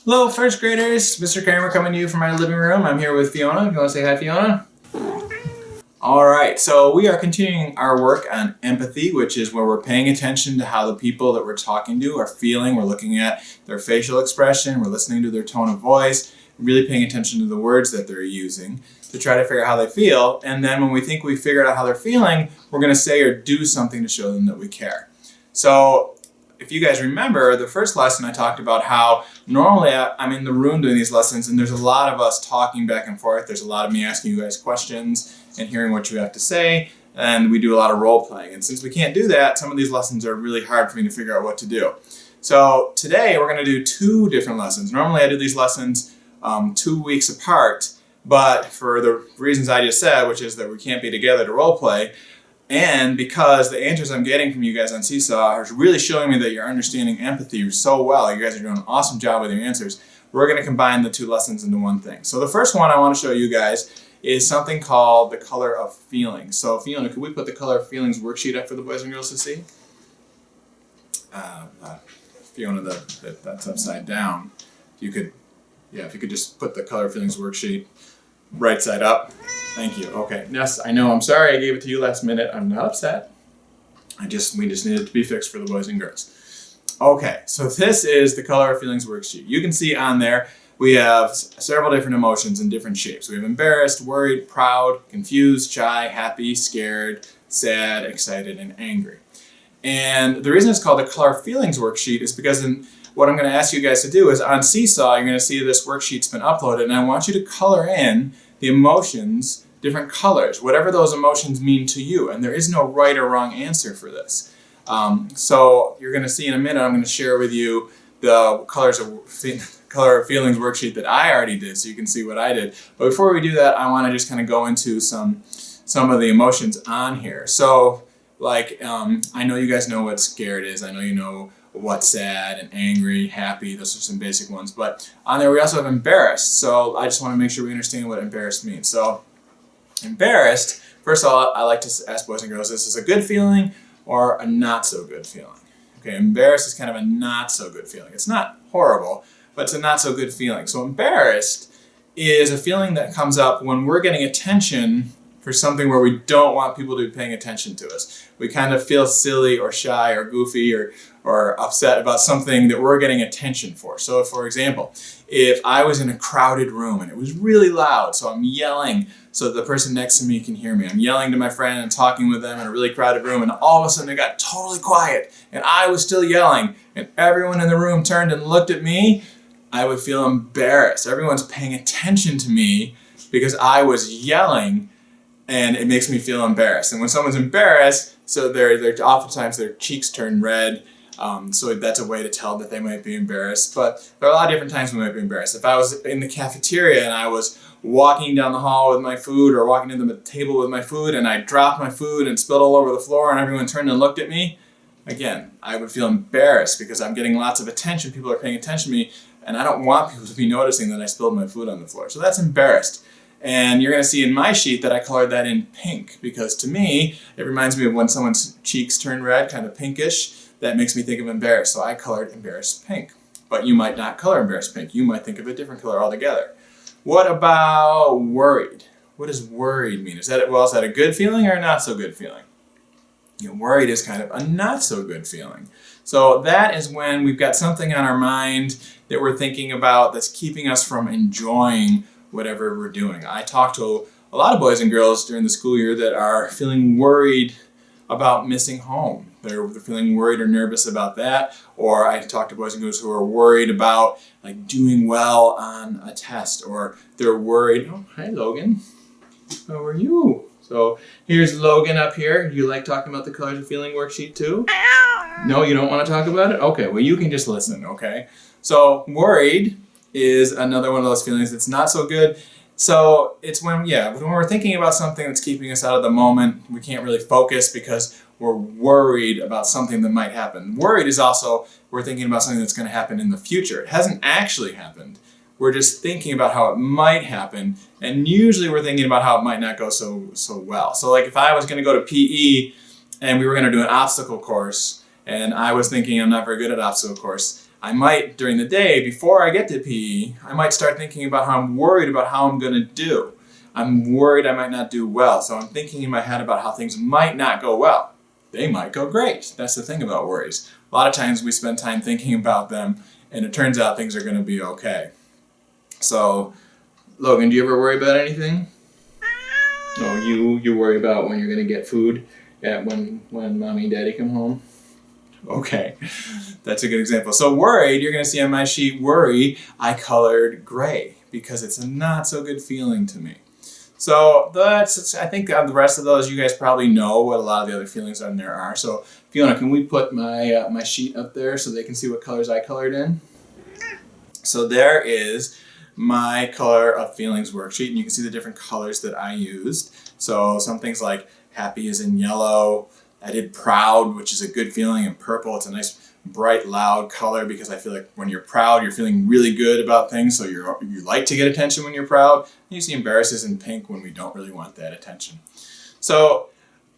Hello, first graders. Mr. Kramer coming to you from my living room. I'm here with Fiona. If you want to say hi, Fiona. All right, so we are continuing our work on empathy, which is where we're paying attention to how the people that we're talking to are feeling. We're looking at their facial expression. We're listening to their tone of voice, really paying attention to the words that they're using to try to figure out how they feel. And then when we think we figured out how they're feeling, we're going to say or do something to show them that we care. So if you guys remember, the first lesson I talked about how normally I'm in the room doing these lessons and there's a lot of us talking back and forth. There's a lot of me asking you guys questions and hearing what you have to say, and we do a lot of role playing. And since we can't do that, some of these lessons are really hard for me to figure out what to do. So today we're going to do two different lessons. Normally I do these lessons 2 weeks apart, but for the reasons I just said, which is that we can't be together to role play, and because the answers I'm getting from you guys on Seesaw are really showing me that you're understanding empathy so well, you guys are doing an awesome job with your answers, we're going to combine the two lessons into one thing. So the first one I want to show you guys is something called the color of feelings. So Fiona, could we put the color of feelings worksheet up for the boys and girls to see? Fiona, that's upside down. If you could just put the color of feelings worksheet right side up. Thank you. Okay. Yes, I know. I'm sorry I gave it to you last minute. I'm not upset. We just needed it to be fixed for the boys and girls. Okay, so this is the color of feelings worksheet. You can see on there we have several different emotions in different shapes. We have embarrassed, worried, proud, confused, shy, happy, scared, sad, excited, and angry. And the reason it's called the color of feelings worksheet is because what I'm going to ask you guys to do is on Seesaw, you're going to see this worksheet's been uploaded, and I want you to color in the emotions, different colors, whatever those emotions mean to you. And there is no right or wrong answer for this. So you're going to see in a minute, I'm going to share with you the color of feelings worksheet that I already did, so you can see what I did. But before we do that, I want to just kind of go into some of the emotions on here. So like, I know you guys know what scared is. I know you know what's sad and angry, happy. Those are some basic ones. But on there we also have embarrassed. So I just want to make sure we understand what embarrassed means. So embarrassed, first of all, I like to ask boys and girls, is this a good feeling or a not so good feeling? Okay, embarrassed is kind of a not so good feeling. It's not horrible, but it's a not so good feeling. So embarrassed is a feeling that comes up when we're getting attention for something where we don't want people to be paying attention to us. We kind of feel silly or shy or goofy or upset about something that we're getting attention for. So for example, if I was in a crowded room and it was really loud, so I'm yelling so that the person next to me can hear me. I'm yelling to my friend and talking with them in a really crowded room, and all of a sudden it got totally quiet and I was still yelling and everyone in the room turned and looked at me, I would feel embarrassed. Everyone's paying attention to me because I was yelling, and it makes me feel embarrassed. And when someone's embarrassed, so they're oftentimes their cheeks turn red. So that's a way to tell that they might be embarrassed. But there are a lot of different times we might be embarrassed. If I was in the cafeteria and I was walking down the hall with my food or walking to the table with my food and I dropped my food and spilled all over the floor and everyone turned and looked at me, again, I would feel embarrassed because I'm getting lots of attention. People are paying attention to me and I don't want people to be noticing that I spilled my food on the floor. So that's embarrassed. And you're going to see in my sheet that I colored that in pink because to me, it reminds me of when someone's cheeks turn red, kind of pinkish. That makes me think of embarrassed. So I colored embarrassed pink. But you might not color embarrassed pink. You might think of a different color altogether. What about worried? What does worried mean? Is that a good feeling or a not so good feeling? Worried is kind of a not so good feeling. So that is when we've got something on our mind that we're thinking about that's keeping us from enjoying whatever we're doing. I talk to a lot of boys and girls during the school year that are feeling worried about missing home. They're feeling worried or nervous about that. Or I talk to boys and girls who are worried about like doing well on a test, or they're worried. Oh, hi Logan. How are you? So here's Logan up here. You like talking about the colors of feeling worksheet too? No, you don't want to talk about it? Okay, well you can just listen, okay? So worried is another one of those feelings that's not so good. So it's when we're thinking about something that's keeping us out of the moment, we can't really focus because we're worried about something that might happen. Worried is also, we're thinking about something that's going to happen in the future. It hasn't actually happened. We're just thinking about how it might happen, and usually we're thinking about how it might not go so well. So like if I was going to go to PE and we were going to do an obstacle course, and I was thinking I'm not very good at obstacle course, I might, during the day, before I get to PE, I might start thinking about how I'm worried about how I'm going to do. I'm worried I might not do well, so I'm thinking in my head about how things might not go well. They might go great. That's the thing about worries. A lot of times we spend time thinking about them, and it turns out things are going to be okay. So, Logan, do you ever worry about anything? No, you worry about when you're going to get food when mommy and daddy come home? Okay, that's a good example. So worried, you're going to see on my sheet, worry, I colored gray because it's a not so good feeling to me. So I think the rest of those, you guys probably know what a lot of the other feelings on there are. So Fiona, can we put my sheet up there so they can see what colors I colored in? So there is my color of feelings worksheet, and you can see the different colors that I used. So some things like happy is in yellow. I did proud, which is a good feeling, in purple. It's a nice, bright, loud color because I feel like when you're proud, you're feeling really good about things, so you like to get attention when you're proud. And you see embarrassed is in pink when we don't really want that attention. So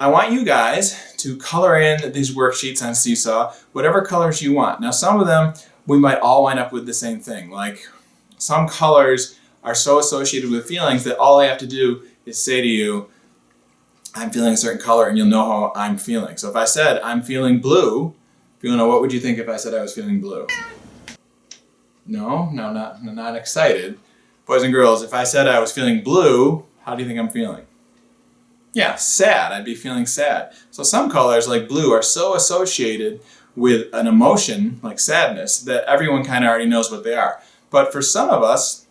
I want you guys to color in these worksheets on Seesaw, whatever colors you want. Now some of them, we might all wind up with the same thing. Like some colors are so associated with feelings that all I have to do is say to you, I'm feeling a certain color, and you'll know how I'm feeling. So if I said I'm feeling blue, Fiona, what would you think if I said I was feeling blue? No, not excited. Boys and girls, if I said I was feeling blue, how do you think I'm feeling? Yeah, sad. I'd be feeling sad. So some colors, like blue, are so associated with an emotion, like sadness, that everyone kind of already knows what they are. But for some of us,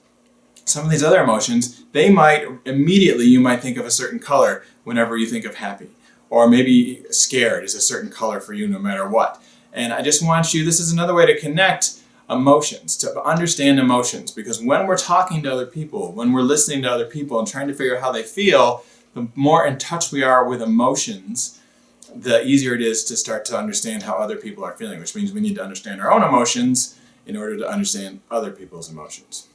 some of these other emotions, you might think of a certain color whenever you think of happy. Or maybe scared is a certain color for you no matter what. And I just want you, this is another way to connect emotions, to understand emotions. Because when we're talking to other people, when we're listening to other people and trying to figure out how they feel, the more in touch we are with emotions, the easier it is to start to understand how other people are feeling, which means we need to understand our own emotions in order to understand other people's emotions.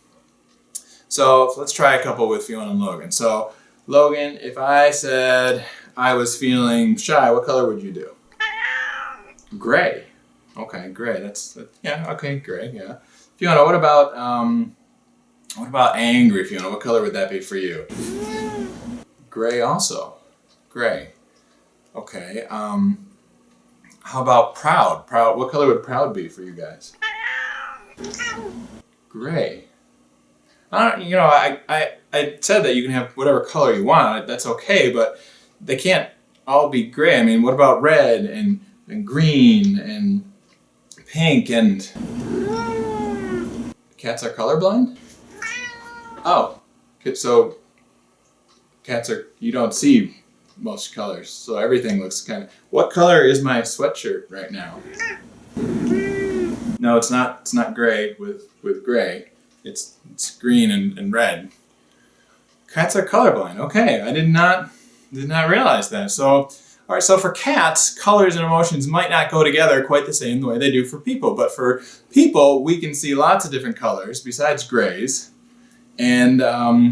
So let's try a couple with Fiona and Logan. So Logan, if I said I was feeling shy, what color would you do? Gray. Okay, gray. Okay, gray. Yeah. Fiona, what about angry? Fiona, what color would that be for you? Gray also. Gray. Okay. How about proud? Proud. What color would proud be for you guys? Gray. I said that you can have whatever color you want. That's okay, but they can't all be gray. I mean, what about red and green and pink and... Cats are colorblind? Oh, so you don't see most colors, so everything looks kind of... What color is my sweatshirt right now? No, it's not gray with gray. It's green and red. Cats are colorblind. Okay, I did not realize that. So, all right. So for cats, colors and emotions might not go together quite the same the way they do for people. But for people, we can see lots of different colors besides grays, and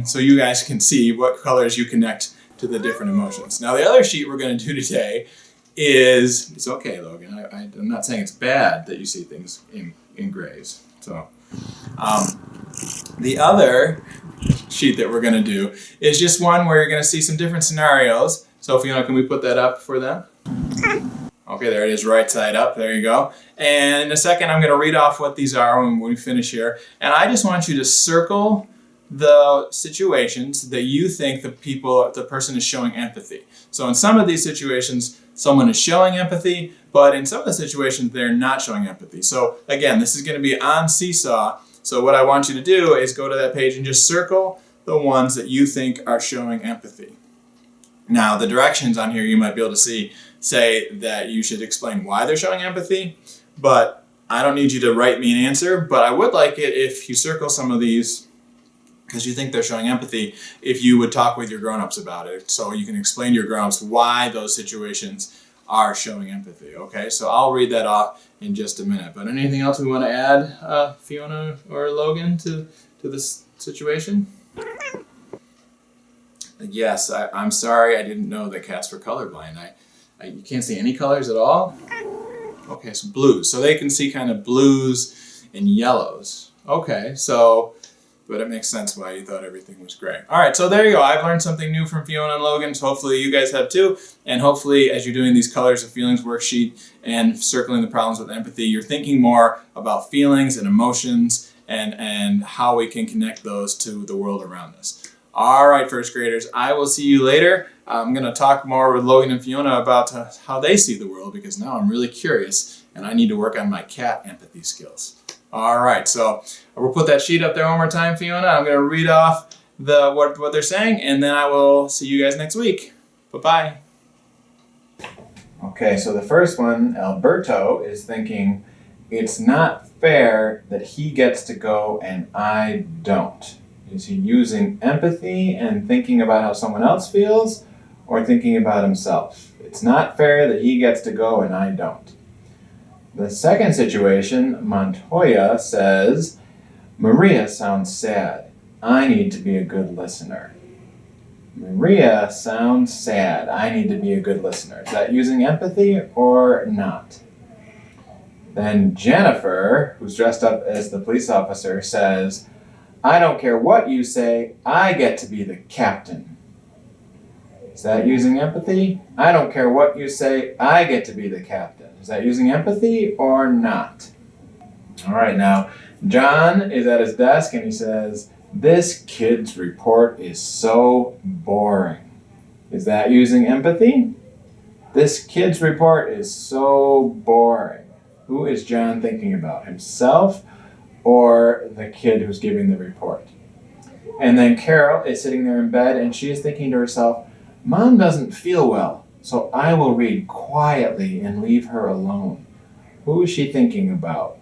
so you guys can see what colors you connect to the different emotions. Now, the other sheet we're going to do today is, it's okay, Logan. I'm not saying it's bad that you see things in grays. So. The other sheet that we're going to do is just one where you're going to see some different scenarios. So Fiona, can we put that up for them? Okay, there it is, right side up. There you go. And in a second, I'm going to read off what these are when we finish here. And I just want you to circle the situations that you think the person is showing empathy. So in some of these situations, someone is showing empathy, but in some of the situations, they're not showing empathy. So again, this is going to be on Seesaw. So what I want you to do is go to that page and just circle the ones that you think are showing empathy. Now, the directions on here you might be able to say that you should explain why they're showing empathy, but I don't need you to write me an answer, but I would like it if you circle some of these because you think they're showing empathy, if you would talk with your grown-ups about it. So you can explain to your grown-ups why those situations are showing empathy, okay? So I'll read that off in just a minute. But anything else we want to add, Fiona or Logan, to this situation? Yes, I'm sorry, I didn't know that cats were colorblind. You can't see any colors at all? Okay, so blues. So they can see kind of blues. in yellows. Okay, so, but it makes sense why you thought everything was gray. All right, so there you go. I've learned something new from Fiona and Logan, so hopefully you guys have too. And hopefully as you're doing these colors of feelings worksheet and circling the problems with empathy, you're thinking more about feelings and emotions and how we can connect those to the world around us. All right, first graders, I will see you later. I'm going to talk more with Logan and Fiona about how they see the world, because now I'm really curious and I need to work on my cat empathy skills. All right, so we'll put that sheet up there one more time, Fiona. I'm going to read off what they're saying, and then I will see you guys next week. Bye-bye. Okay, so the first one, Alberto, is thinking, it's not fair that he gets to go and I don't. Is he using empathy and thinking about how someone else feels, or thinking about himself? It's not fair that he gets to go and I don't. The second situation, Montoya says, Maria sounds sad. I need to be a good listener. Maria sounds sad. I need to be a good listener. Is that using empathy or not? Then Jennifer, who's dressed up as the police officer, says, I don't care what you say, I get to be the captain. Is that using empathy? I don't care what you say, I get to be the captain. Is that using empathy or not? All right, now, John is at his desk and he says, this kid's report is so boring. Is that using empathy? This kid's report is so boring. Who is John thinking about? Himself or the kid who's giving the report? And then Carol is sitting there in bed and she is thinking to herself, Mom doesn't feel well, so I will read quietly and leave her alone. Who is she thinking about?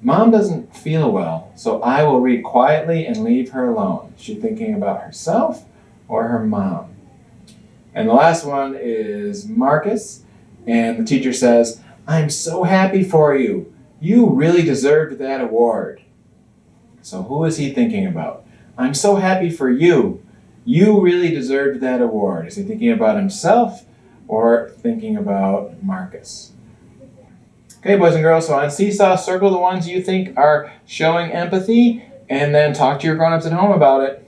Mom doesn't feel well, so I will read quietly and leave her alone. Is she thinking about herself or her mom? And the last one is Marcus, and the teacher says, I'm so happy for you. You really deserved that award. So who is he thinking about? I'm so happy for you. You really deserved that award. Is he thinking about himself or thinking about Marcus? Okay, boys and girls, so on Seesaw, circle the ones you think are showing empathy and then talk to your grown-ups at home about it.